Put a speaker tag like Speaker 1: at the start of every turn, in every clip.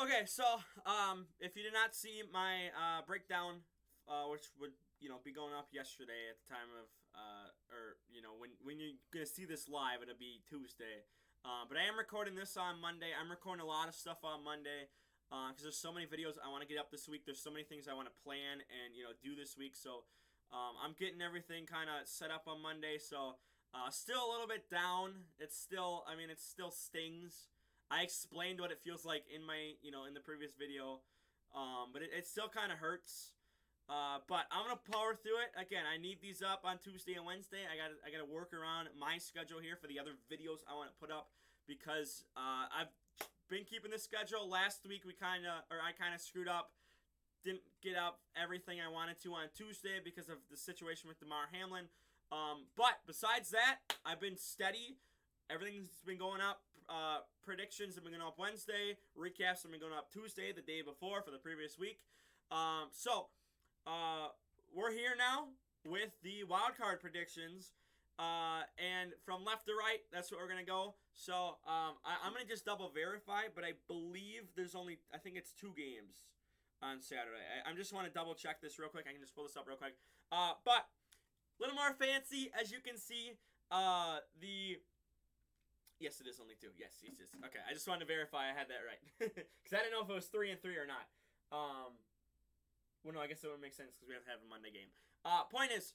Speaker 1: Okay, so if you did not see my breakdown, which would be going up yesterday at the time of or when you're gonna see this live, it'll be Tuesday. But I am recording this on Monday. I'm recording a lot of stuff on Monday because there's so many videos I want to get up this week. There's so many things I want to plan and do this week. So I'm getting everything kind of set up on Monday. So still a little bit down. It's still, it still stings. I explained what it feels like in my, in the previous video, but it still kind of hurts. But I'm gonna power through it. Again, I need these up on Tuesday and Wednesday. I gotta work around my schedule here for the other videos I want to put up because I've been keeping this schedule. Last week I kind of screwed up. Didn't get up everything I wanted to on Tuesday because of the situation with DeMar Hamlin. But besides that, I've been steady. Everything's been going up. Predictions have been going up Wednesday. Recaps have been going up Tuesday, the day before for the previous week. So we're here now with the wildcard predictions. And from left to right, that's what we're going to go. So I'm going to just double verify, but I believe I think it's 2 games on Saturday. I just want to double check this real quick. I can just pull this up real quick. But a little more fancy, as you can see. Yes, it is only 2. Yes, he's just okay. I just wanted to verify I had that right because I didn't know if it was 3 and 3 or not. Well, no, I guess it would make sense because we have to have a Monday game. Point is,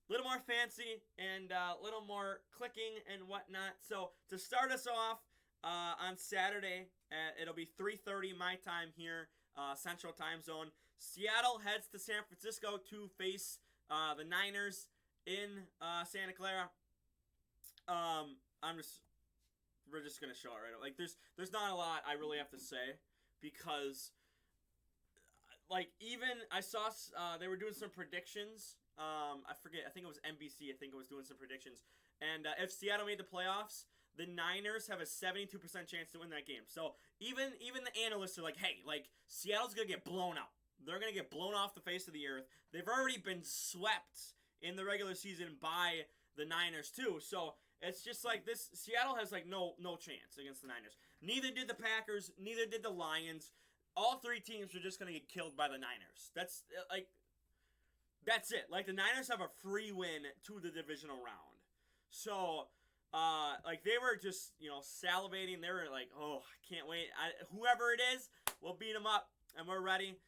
Speaker 1: little more fancy and a little more clicking and whatnot. So to start us off on Saturday, it'll be 3:30 my time here, Central Time Zone. Seattle heads to San Francisco to face the Niners in Santa Clara. We're just gonna show it right now. Like, there's not a lot I really have to say because, like, even I saw they were doing some predictions. I forget. I think it was NBC. I think it was doing some predictions. And if Seattle made the playoffs, the Niners have a 72% chance to win that game. So even the analysts are like, hey, like, Seattle's gonna get blown out. They're gonna get blown off the face of the earth. They've already been swept in the regular season by the Niners too. So it's just like this. Seattle has like no chance against the Niners. Neither did the Packers. Neither did the Lions. All 3 teams are just gonna get killed by the Niners. That's it. Like, the Niners have a free win to the divisional round. So like, they were just salivating. They were like, oh, I can't wait. Whoever it is, we'll beat them up, and we're ready.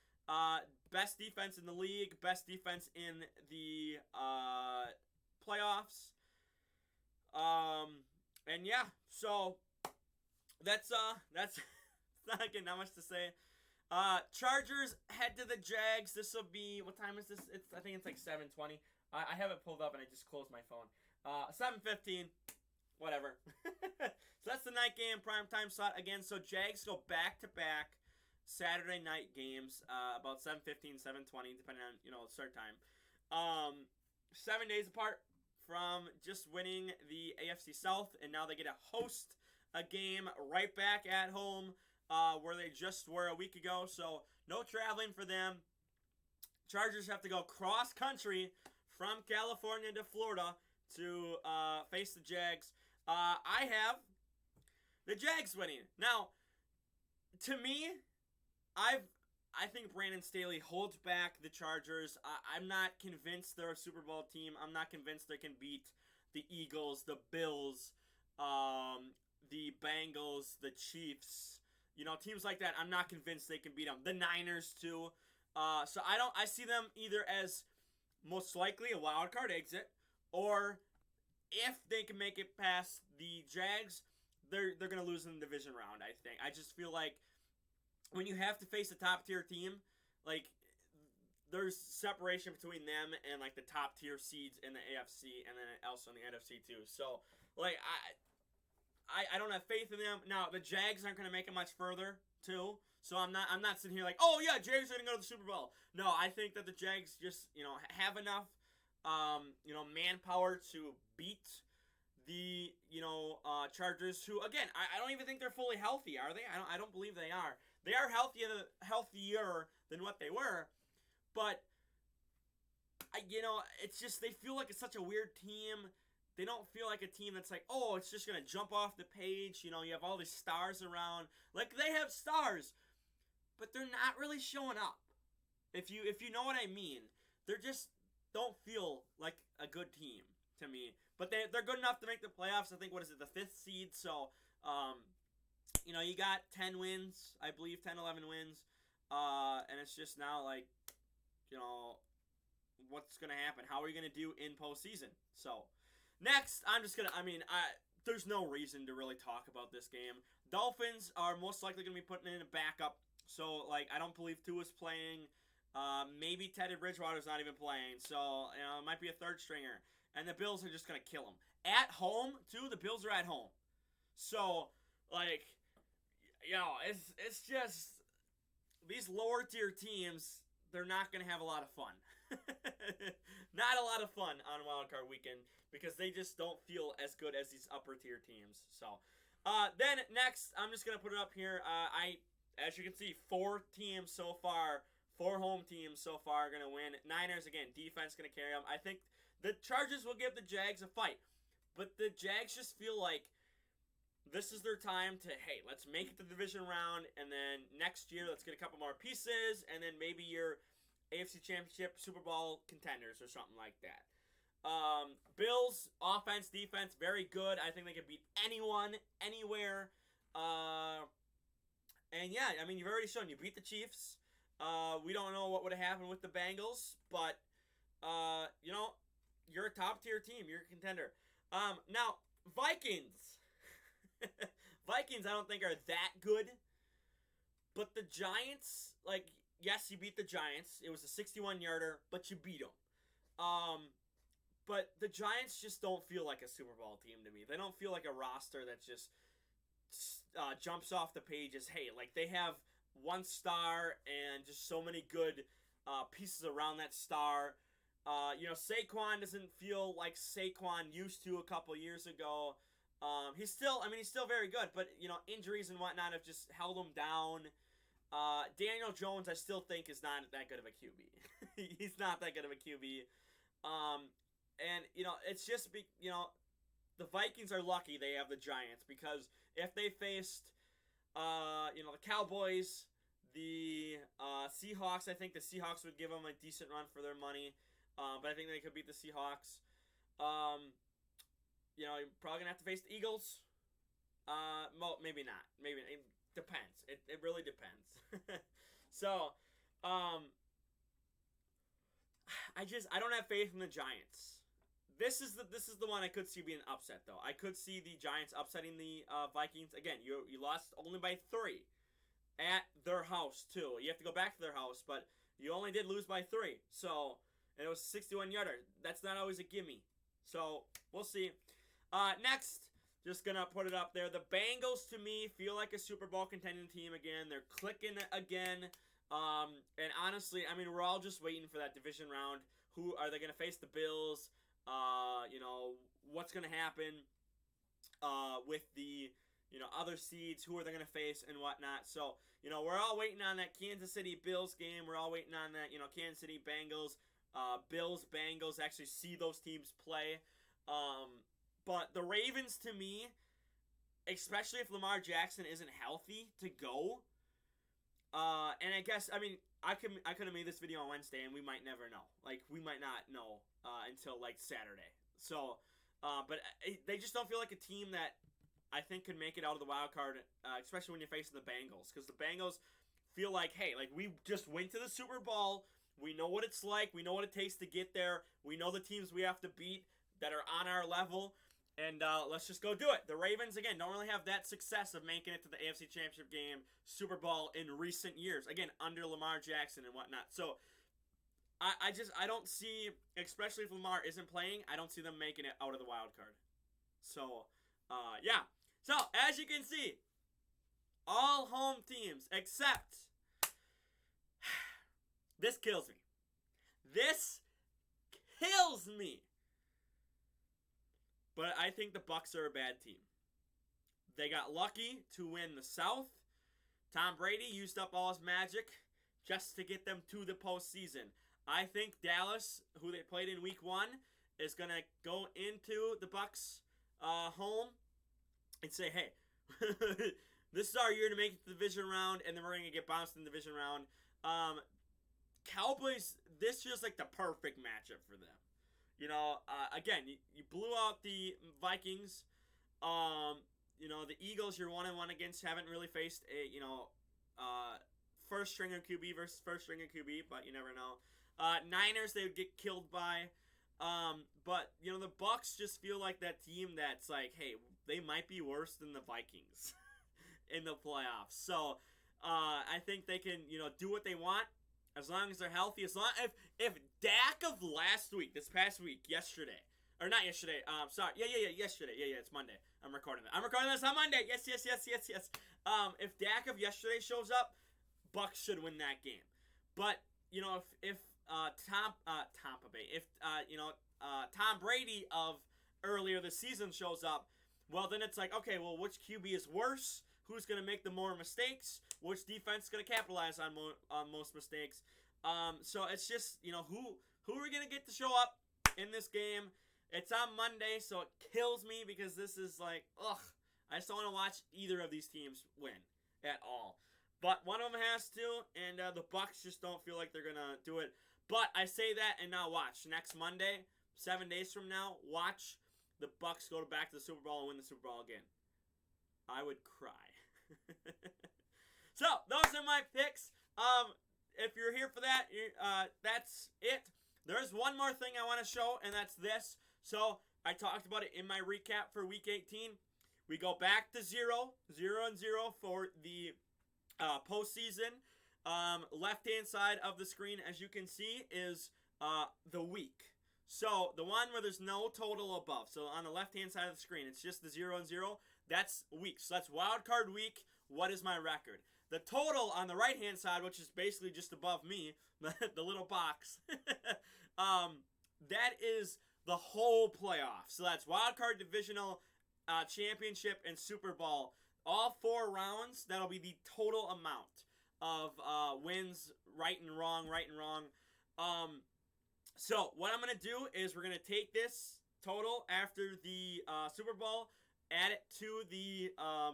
Speaker 1: Best defense in the league. Best defense in the playoffs. And yeah, so that's not much to say. Chargers head to the Jags. This will be, what time is this? I think it's like 7:20. I have it pulled up and I just closed my phone. 7:15. Whatever. So that's the night game, prime time slot again. So Jags go back to back Saturday night games, about 7:15, 7:20, depending on start time. 7 days apart from just winning the AFC South, and now they get to host a game right back at home where they just were a week ago. So no traveling for them. Chargers have to go cross country from California to Florida to face the Jags. I have the Jags winning. Now, to me, I think Brandon Staley holds back the Chargers. I'm not convinced they're a Super Bowl team. I'm not convinced they can beat the Eagles, the Bills, the Bengals, the Chiefs. Teams like that, I'm not convinced they can beat them. The Niners, too. So I see them either as most likely a wild card exit, or if they can make it past the Jags, they're going to lose in the division round, I think. I just feel like when you have to face a top-tier team, like, there's separation between them and, like, the top-tier seeds in the AFC and then also in the NFC, too. So, like, I don't have faith in them. Now, the Jags aren't going to make it much further, too. So I'm not sitting here like, oh, yeah, Jags are going to go to the Super Bowl. No, I think that the Jags just, have enough, manpower to beat the Chargers, who, again, I don't even think they're fully healthy, are they? I don't believe they are. They are healthier than what they were, but it's just, they feel like it's such a weird team. they don't feel like a team that's like, oh, it's just gonna jump off the page. You know, you have all these stars around. Like, they have stars, but they're not really showing up. If you know what I mean, they're just don't feel like a good team to me. But they're good enough to make the playoffs. I think, what is it, the 5th seed? So, you know, you got 10 wins, I believe, 10, 11 wins. And it's just now like, you know, what's going to happen? How are you going to do in postseason? So, next, there's no reason to really talk about this game. Dolphins are most likely going to be putting in a backup. So, like, I don't believe Tua's playing. Maybe Teddy Bridgewater's not even playing. So, you know, it might be a third stringer. And the Bills are just going to kill them. At home, too. The Bills are at home. So, like, you know, it's just these lower tier teams, they're not going to have a lot of fun. Not a lot of fun on Wildcard weekend because they just don't feel as good as these upper tier teams. So, then next, I'm just going to put it up here. As you can see, 4 teams so far, 4 home teams so far are going to win. Niners, again, defense going to carry them. I think the Chargers will give the Jags a fight. But the Jags just feel like this is their time to, hey, let's make it to the division round, and then next year let's get a couple more pieces, and then maybe you're AFC Championship, Super Bowl contenders or something like that. Bills, offense, defense, very good. I think they can beat anyone, anywhere. And yeah, I mean, you've already shown you beat the Chiefs. We don't know what would have happened with the Bengals, but, you know, you're a top-tier team. You're a contender. Now, Vikings. Vikings, I don't think, are that good. But the Giants, like, yes, you beat the Giants. It was a 61-yarder, but you beat them. But the Giants just don't feel like a Super Bowl team to me. They don't feel like a roster that just jumps off the page as, hey, like, they have one star and just so many good pieces around that star. You know, Saquon doesn't feel like Saquon used to a couple years ago. He's still very good, but, you know, injuries and whatnot have just held him down. Daniel Jones, I still think, is not that good of a QB. He's not that good of a QB. And, you know, it's just, you know, the Vikings are lucky they have the Giants, because if they faced, you know, the Cowboys, the Seahawks, I think the Seahawks would give them a decent run for their money. But I think they could beat the Seahawks. You know, you're probably going to have to face the Eagles. Well, maybe not. Maybe it depends. It really depends. So, I don't have faith in the Giants. This is the one I could see being upset, though. I could see the Giants upsetting the Vikings. Again, you lost only by 3 at their house, too. You have to go back to their house, but you only did lose by 3. So, and it was a 61-yarder. That's not always a gimme. So, we'll see. Next, just going to put it up there. The Bengals, to me, feel like a Super Bowl contending team again. They're clicking again. And honestly, I mean, we're all just waiting for that division round. Who are they going to face? The Bills? You know, what's going to happen with the, you know, other seeds? Who are they going to face and whatnot? So, you know, we're all waiting on that Kansas City Bills game. We're all waiting on that, you know, Kansas City Bengals. Bills, Bengals, actually see those teams play. But the Ravens, to me, especially if Lamar Jackson isn't healthy to go, and I guess, I mean, I could have made this video on Wednesday, and we might never know. Like, we might not know until, like, Saturday. So, but they just don't feel like a team that I think could make it out of the wild card, especially when you're facing the Bengals. Because the Bengals feel like, hey, like, we just went to the Super Bowl. We know what it's like. We know what it takes to get there. We know the teams we have to beat that are on our level. And let's just go do it. The Ravens, again, don't really have that success of making it to the AFC Championship game, Super Bowl in recent years. Again, under Lamar Jackson and whatnot. So, I don't see, especially if Lamar isn't playing, I don't see them making it out of the wild card. So, yeah. So, as you can see, all home teams except... This kills me. This kills me. But I think the Bucs are a bad team. They got lucky to win the South. Tom Brady used up all his magic just to get them to the postseason. I think Dallas, who they played in Week 1, is gonna go into the Bucks home and say, hey, this is our year to make it to the division round, and then we're gonna get bounced in the division round. Cowboys, this feels like the perfect matchup for them. You know, again, you blew out the Vikings. The Eagles you're 1-1 against, haven't really faced a first stringer QB versus first stringer QB, but you never know. Niners they would get killed by. But the Bucks just feel like that team that's like, hey, they might be worse than the Vikings in the playoffs. So I think they can do what they want as long as they're healthy. As long if Dak of last week, this past week, yesterday. Or not yesterday. Sorry. Yesterday. Yeah, it's Monday. I'm recording this on Monday. Yes. If Dak of yesterday shows up, Bucks should win that game. But if Tampa Bay, if Tom Brady of earlier this season shows up, well then it's like, okay, well which QB is worse? Who's gonna make the more mistakes? Which defense is gonna capitalize on most mistakes? So it's just who are we gonna get to show up in this game? It's on Monday, so it kills me because this is like, ugh. I just don't want to watch either of these teams win at all. But one of them has to, and the Bucks just don't feel like they're going to do it. But I say that, and now watch. Next Monday, 7 days from now, watch the Bucks go back to the Super Bowl and win the Super Bowl again. I would cry. So, those are my picks. If you're here for that, that's it. There's one more thing I want to show, and that's this. So, I talked about it in my recap for Week 18. We go back to 0-0 for the postseason. Left-hand side of the screen, as you can see, is the week. So, the one where there's no total above. So, on the left-hand side of the screen, it's just the 0-0. That's week. So, that's Wildcard week. What is my record? The total on the right-hand side, which is basically just above me, the little box, that is the whole playoff. So that's Wildcard, Divisional, Championship, and Super Bowl. All 4 rounds, that'll be the total amount of wins, right and wrong. So what I'm going to do is we're going to take this total after the Super Bowl, add it to the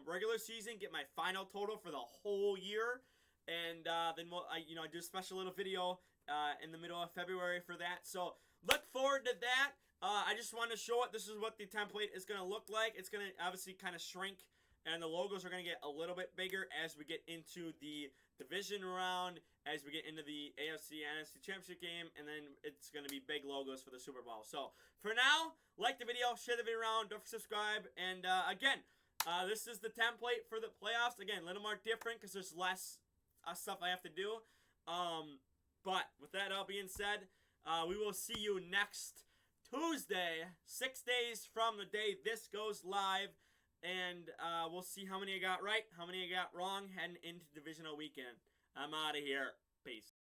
Speaker 1: regular season, get my final total for the whole year, and then we'll do a special little video in the middle of February for that. So look forward to that. I just wanted to show it. This is what the template is going to look like. It's going to obviously kind of shrink, and the logos are going to get a little bit bigger as we get into the division round, as we get into the AFC and NFC Championship game, and then it's going to be big logos for the Super Bowl. So for now, like the video, share the video around, don't forget to subscribe, and again, this is the template for the playoffs. Again, a little more different because there's less stuff I have to do. But with that all being said, we will see you next Tuesday, 6 days from the day this goes live, and we'll see how many I got right, how many I got wrong, heading into divisional weekend. I'm out of here. Peace.